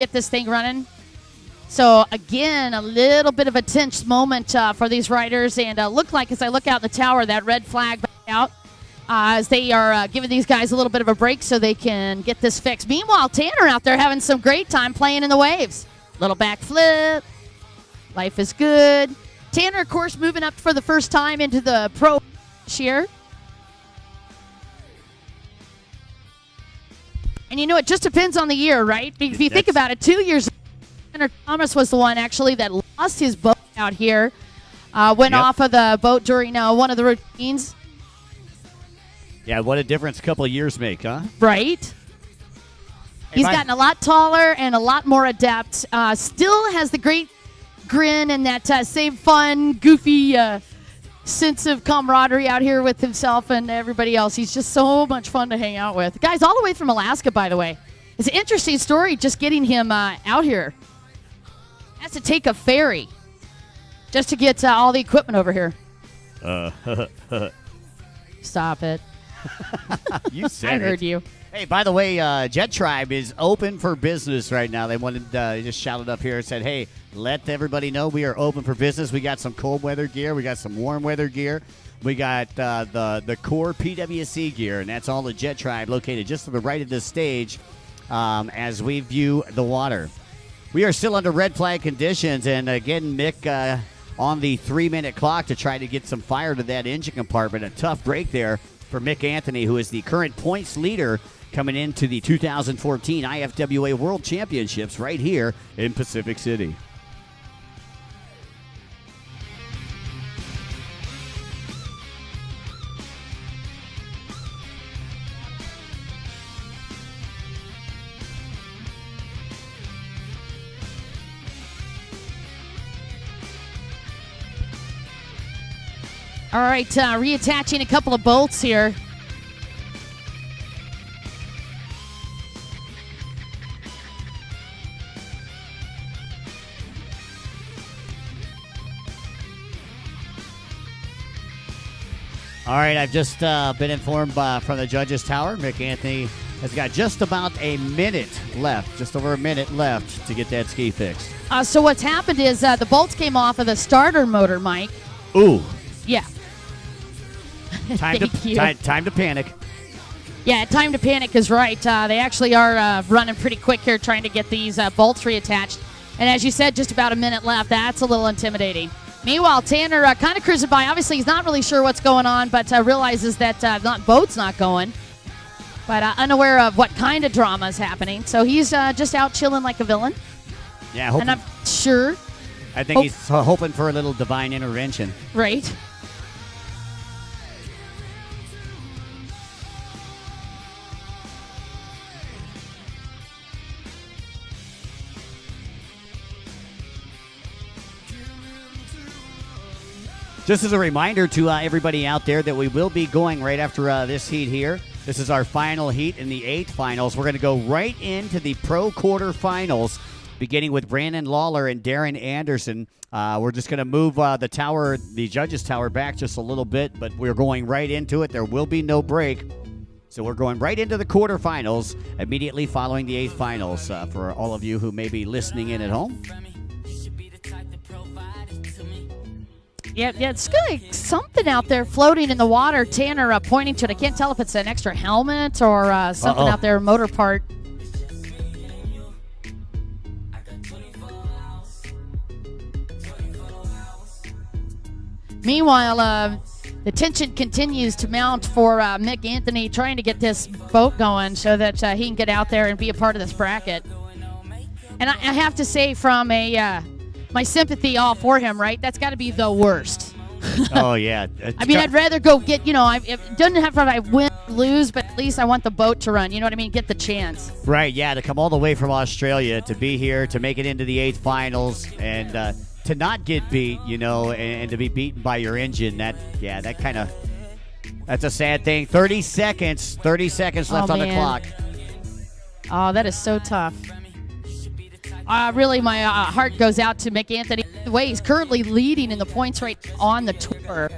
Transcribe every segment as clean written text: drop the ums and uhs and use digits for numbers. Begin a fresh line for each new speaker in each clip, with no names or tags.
get this thing running. So, again, a little bit of a tense moment for these riders. And look like, as I look out the tower, that red flag back out as they are giving these guys a little bit of a break so they can get this fixed. Meanwhile, Tanner out there having some great time playing in the waves. Little back flip. Life is good. Tanner, of course, moving up for the first time into the pro this year. And, you know, it just depends on the year, right? If you think about it, 2 years ago, Tanner Thomas was the one, actually, that lost his boat out here. Went off of the boat during one of the routines.
Yeah, what a difference a couple of years make, huh?
Right. He's gotten a lot taller and a lot more adept. Still has the great grin and that same fun, goofy sense of camaraderie out here with himself and everybody else. He's just so much fun to hang out with. Guys, all the way from Alaska, by the way. It's an interesting story just getting him out here. Has to take a ferry just to get all the equipment over here. Stop it.
You said
I heard you.
Hey, by the way, Jet Tribe is open for business right now. They wanted just shouted up here and said, hey, let everybody know we are open for business. We got some cold weather gear. We got some warm weather gear. We got the core PWC gear, and that's all the Jet Tribe located just to the right of this stage as we view the water. We are still under red flag conditions, and again, Mick on the 3-minute clock to try to get some fire to that engine compartment. A tough break there for Mick Anthony, who is the current points leader coming into the 2014 IFWA World Championships right here in Pacific City.
All right, reattaching a couple of bolts here.
All right, I've just been informed from the judges' tower. Mick Anthony has got just about a minute left, just over a minute left to get that ski fixed.
So what's happened is the bolts came off of the starter motor, Mike.
Ooh.
Yeah.
Time to panic.
Yeah, time to panic is right. They actually are running pretty quick here trying to get these bolts reattached. And as you said, just about a minute left. That's a little intimidating. Meanwhile, Tanner kind of cruising by. Obviously, he's not really sure what's going on, but realizes that boat's not going. But unaware of what kind of drama is happening. So he's just out chilling like a villain.
Yeah,
and I'm sure.
I think he's hoping for a little divine intervention.
Right.
Just as a reminder to everybody out there that we will be going right after this heat here. This is our final heat in the 8 finals. We're going to go right into the pro quarterfinals, beginning with Brandon Lawler and Darren Anderson. We're just going to move the judges' tower back just a little bit, but we're going right into it. There will be no break. So we're going right into the quarterfinals immediately following the 8 finals for all of you who may be listening in at home.
Yeah, it's like something out there floating in the water. Tanner pointing to it. I can't tell if it's an extra helmet or something out there, motor part. Meanwhile, the tension continues to mount for Mick Anthony trying to get this boat going so that he can get out there and be a part of this bracket. And I have to say, from my sympathy all for him, right? That's got to be the worst.
Oh, yeah.
I mean, I'd rather go get, it doesn't have to I win or lose, but at least I want the boat to run. You know what I mean? Get the chance.
Right, yeah, to come all the way from Australia, to be here, to make it into the 8 finals, and to not get beat, and to be beaten by your engine, that's a sad thing. 30 seconds left on the clock.
Oh, that is so tough. Really, my heart goes out to Mick Anthony. The way he's currently leading in the points rate on the tour.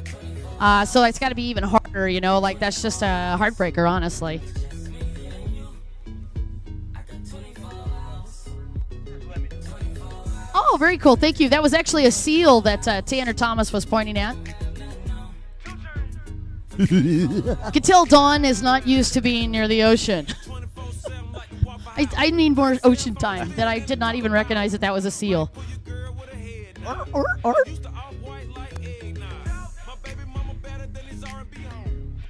So it's got to be even harder, that's just a heartbreaker, honestly. Oh, very cool. Thank you. That was actually a seal that Tanner Thomas was pointing at. Could tell Dawn is not used to being near the ocean. I need more ocean time. That I did not even recognize that was a seal.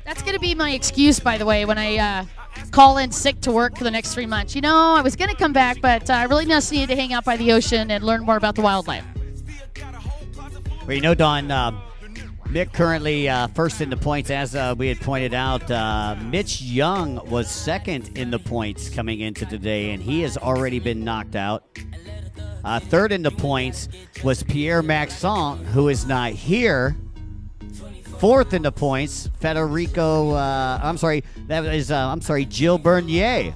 That's going to be my excuse, by the way, when I call in sick to work for the next 3 months. You know, I was going to come back, but I really just needed to hang out by the ocean and learn more about the wildlife.
Well, you know, Dawn, Mick currently first in the points, as we had pointed out. Mitch Young was second in the points coming into today, and he has already been knocked out. Third in the points was Pierre Maxent, who is not here. Fourth in the points, Jill Bernier.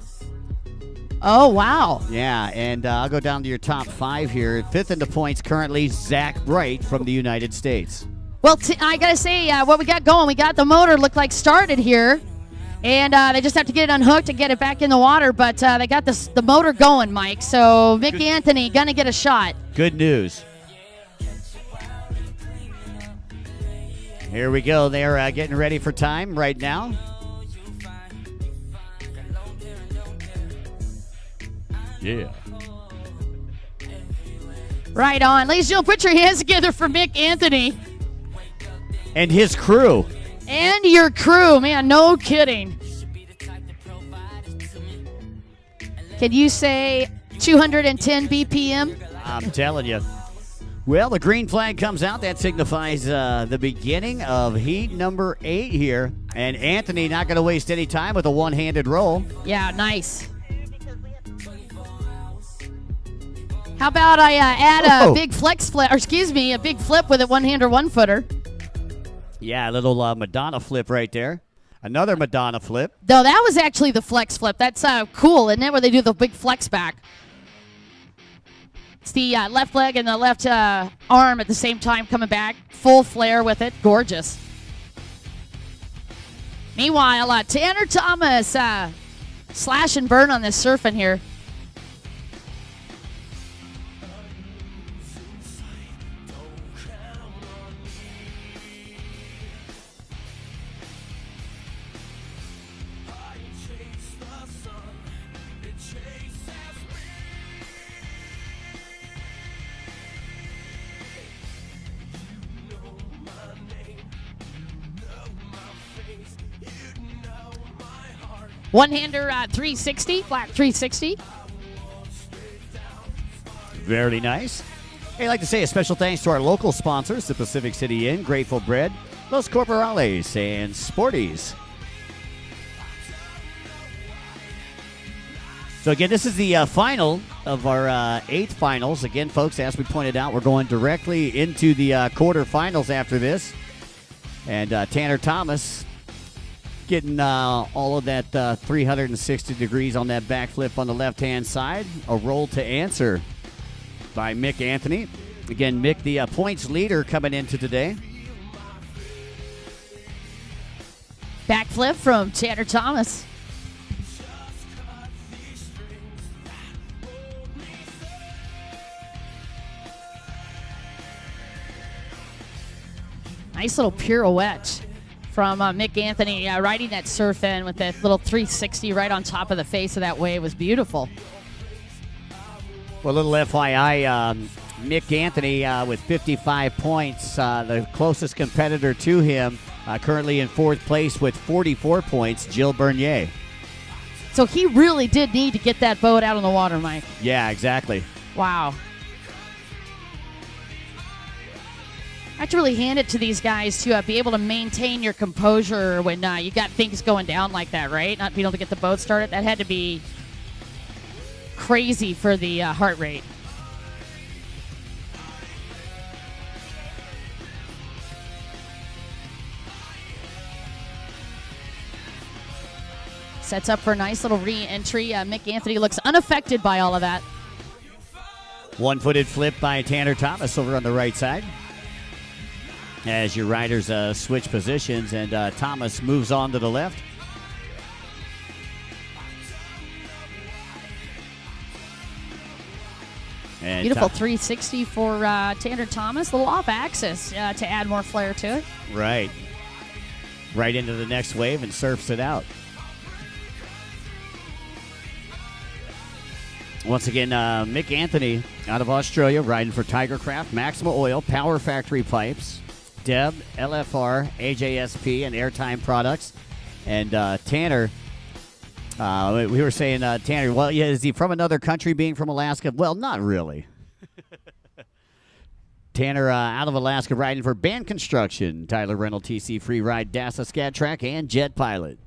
Oh, wow.
Yeah, and I'll go down to your top 5 here. Fifth in the points currently, Zach Bright from the United States.
Well, I got to say, what we got going, we got the motor look like started here. And they just have to get it unhooked and get it back in the water. But they got the motor going, Mike. So Mick Anthony going to get a shot.
Good news. Here we go. They're getting ready for time right now. Yeah.
Right on. Ladies and gentlemen, put your hands together for Mick Anthony.
And his crew.
And your crew. Man, no kidding. Can you say 210 BPM?
I'm telling you. Well, the green flag comes out. That signifies the beginning of heat number 8 here. And Anthony not going to waste any time with a one-handed roll.
Yeah, nice. How about I add a big a big flip with a one-hander, one-footer.
Yeah, a little Madonna flip right there. Another Madonna flip.
No, that was actually the flex flip. That's cool, isn't it, where they do the big flex back? It's the left leg and the left arm at the same time coming back. Full flare with it. Gorgeous. Meanwhile, Tanner Thomas slash and burn on this surfing here. One-hander 360, flat 360.
Very nice. Hey, I'd like to say a special thanks to our local sponsors, the Pacific City Inn, Grateful Bread, Los Corporales, and Sporties. So again, this is the final of our 8th finals. Again, folks, as we pointed out, we're going directly into the quarterfinals after this. And Tanner Thomas getting all of that 360 degrees on that backflip on the left-hand side. A roll to answer by Mick Anthony. Again, Mick, the points leader coming into today.
Backflip from Tanner Thomas. Nice little pirouette from Mick Anthony, riding that surf in with that little 360 right on top of the face of that wave was beautiful.
Well, a little FYI, Mick Anthony with 55 points, the closest competitor to him, currently in 4th place with 44 points, Jill Bernier.
So he really did need to get that boat out on the water, Mike.
Yeah, exactly.
Wow. I have to really hand it to these guys to be able to maintain your composure when you got things going down like that, right? Not being able to get the boat started. That had to be crazy for the heart rate. Sets up for a nice little re-entry. Mick Anthony looks unaffected by all of that.
One-footed flip by Tanner Thomas over on the right side. As your riders switch positions, and Thomas moves on to the left. And
beautiful 360 for Tanner Thomas. A little off axis to add more flair to it.
Right. Right into the next wave and surfs it out. Once again, Mick Anthony out of Australia riding for Tigercraft, Maxima Oil, Power Factory Pipes, Deb, LFR, AJSP, and Airtime Products. And Tanner, we were saying, Tanner, well, yeah, is he from another country being from Alaska? Well, not really. Tanner out of Alaska riding for Band Construction, Tyler Rental, TC Free Ride, DASA Scat Track, and Jet Pilot.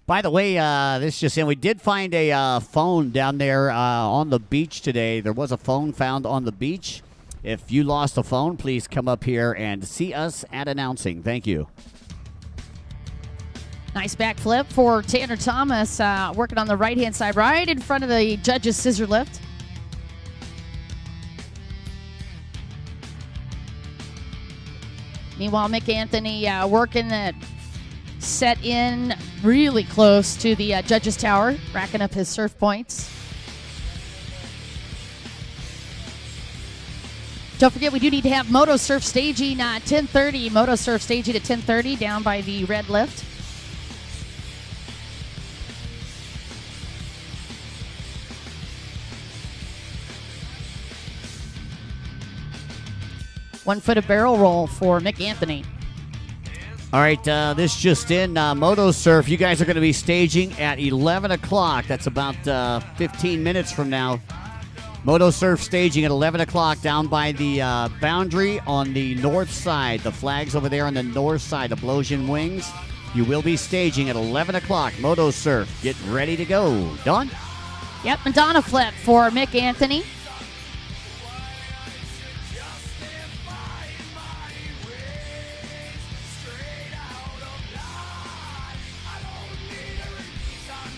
By the way, this just in, we did find a phone down there on the beach today. There was a phone found on the beach. If you lost a phone, please come up here and see us at announcing. Thank you.
Nice backflip for Tanner Thomas, working on the right-hand side, right in front of the judge's scissor lift. Meanwhile, Mick Anthony working that set in really close to the judge's tower, racking up his surf points. Don't forget, we do need to have Moto Surf staging 10:30. Moto Surf staging at 10:30 down by the red lift. One foot of barrel roll for Mick Anthony.
All right, this just in, Moto Surf, you guys are going to be staging at 11 o'clock. That's about 15 minutes from now. Moto Surf staging at 11 o'clock down by the boundary on the north side. The flag's over there on the north side of Blowsion Wings. You will be staging at 11 o'clock. Moto Surf, get ready to go. Dawn?
Yep, Madonna flip for Mick Anthony.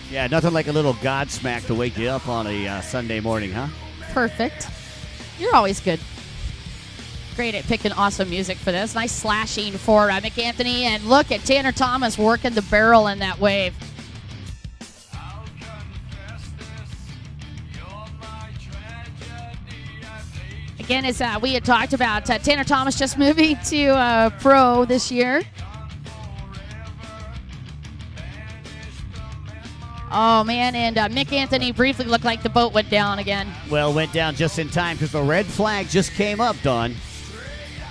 Yeah, nothing like a little Godsmack to wake you up on a Sunday morning, huh?
Perfect. You're always good. Great at picking awesome music for this. Nice slashing for Mick Anthony. And look at Tanner Thomas working the barrel in that wave. Again, as we had talked about, Tanner Thomas just moving to pro this year. Oh, man, and Mick Anthony briefly looked like the boat went down again.
Well, went down just in time because the red flag just came up, Dawn.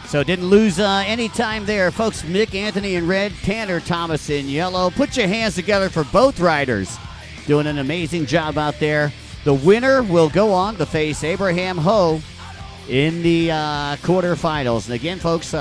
So didn't lose any time there. Folks, Mick Anthony in red, Tanner Thomas in yellow. Put your hands together for both riders. Doing an amazing job out there. The winner will go on to face Abraham Ho in the quarterfinals. And again, folks,